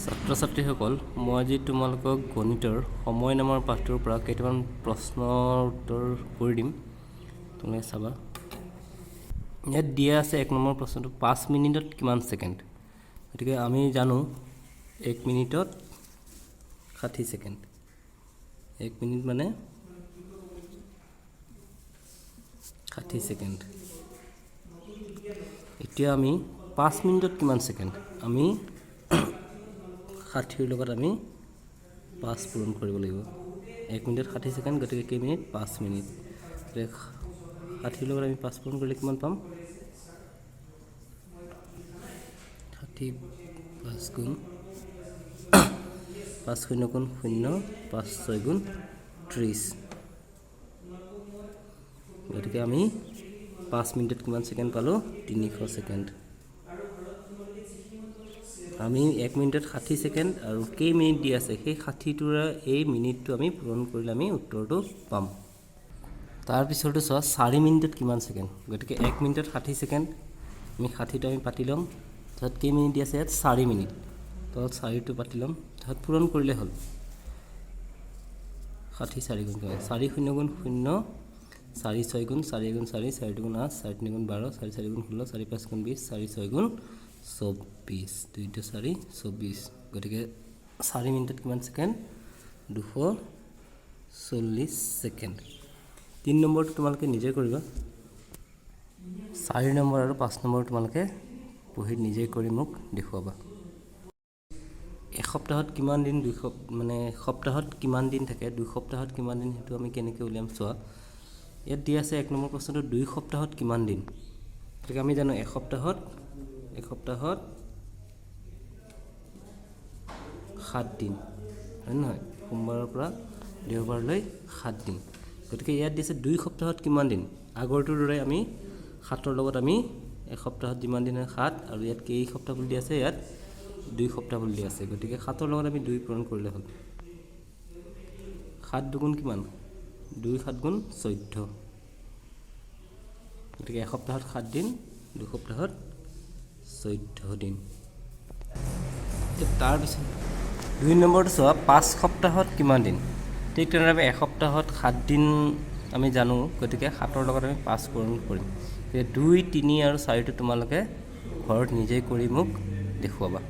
ছাত্ৰ ছাত্ৰীসকল, মই আজি তোমালোকক গণিতৰ সময় নামৰ পাঠটোৰ পৰা কেইটামান প্ৰশ্নৰ উত্তৰ কৰি দিম। তোমালোকে চাবা। ইয়াত দিয়া আছে 1 নম্বৰ প্ৰশ্নটো 5 মিনিটত কিমান ছেকেণ্ড। গতিকে আমি জানো 1 মিনিটত 60 ছেকেণ্ড। 1 মিনিট মানে 60 ছেকেণ্ড। এতিয়া আমি 5 মিনিটত কিমান ছেকেণ্ড, আমি 60ৰ লগত আমি 5 পূৰণ কৰিব লাগিব। 1 মিনিটত 60 ছেকেণ্ড, গতিকে কেই মিনিট? 5 মিনিট। গতিকে 60ৰ লগত আমি 5 পূৰণ কৰিলে কিমান পাম? 60 5 গুণ 5 0 গুণ 0 5 6 গুণ 30। গতিকে আমি 5 মিনিটত কিমান ছেকেণ্ড পালোঁ? 300 ছেকেণ্ড। আমি 1 মিনিটত 60 ছেকেণ্ড আৰু কেই মিনিট দি আছে, সেই 60টোৰ এই মিনিটটো আমি পূৰণ কৰিলে আমি উত্তৰটো পাম। তাৰপিছতো চোৱা 4 মিনিটত কিমান ছেকেণ্ড। গতিকে 1 মিনিটত 60 ছেকেণ্ড, আমি 60টো আমি পাতি ল'ম। তাৰপিছত কেই মিনিট দি আছে ইয়াত? 4 মিনিট। তলত 4টো পাতি ল'ম, তাৰপিছত পূৰণ কৰিলে হ'ল। 60 4 গুণ 4 0 গুণ 0 4 6 গুণ 4 গুণ 4 4 গুণ 8 4 3 গুণ 12 4 4 গুণ 16 4 5 গুণ 20 4 6 গুণ 24 2 4 24। গতিকে 4 মিনিটত কিমান ছেকেণ্ড? 240 ছেকেণ্ড। 3 নম্বৰটো তোমালোকে নিজে কৰিবা। 4 নম্বৰ আৰু 5 নম্বৰ তোমালোকে পঢ়ি নিজে কৰি মোক দেখুৱাবা। এসপ্তাহত কিমান দিন? মানে সপ্তাহত কিমান দিন থাকে? 2 সপ্তাহত কিমান দিন, সেইটো আমি কেনেকৈ উলিয়াম চোৱা। ইয়াত দিয়া আছে 1 নম্বৰ প্ৰশ্নটো 2 সপ্তাহত কিমান দিন। গতিকে আমি জানো এসপ্তাহত 7 দিন, হয় নহয়? সোমবাৰৰ পৰা দেওবাৰলৈ 7 দিন। গতিকে ইয়াত দিছে 2 সপ্তাহত কিমান দিন। আগৰটোৰ দৰে আমি 7ৰ লগত আমি এসপ্তাহত যিমান দিন হয় 7, আৰু ইয়াত কেই সপ্তাহ বুলি দিয়া আছে? ইয়াত 2 সপ্তাহ বুলি দিয়া আছে। গতিকে 7ৰ লগত আমি 2 পূৰণ কৰিলে হ'ল। 7 দুগুণ কিমান? 2 7 গুণ 14। গতিকে এসপ্তাহত 7 দিন, 2 সপ্তাহত 14 দিন। তাৰপিছত 2 নম্বৰটো চোৱা 5 সপ্তাহত কিমান দিন। ঠিক তেনেদৰে আমি এসপ্তাহত 7 দিন আমি জানো, গতিকে 7ৰ লগত আমি 5 পূৰণ কৰিম। গতিকে 2 3 আৰু 4টো তোমালোকে ঘৰত নিজেই কৰি মোক দেখুৱাবা।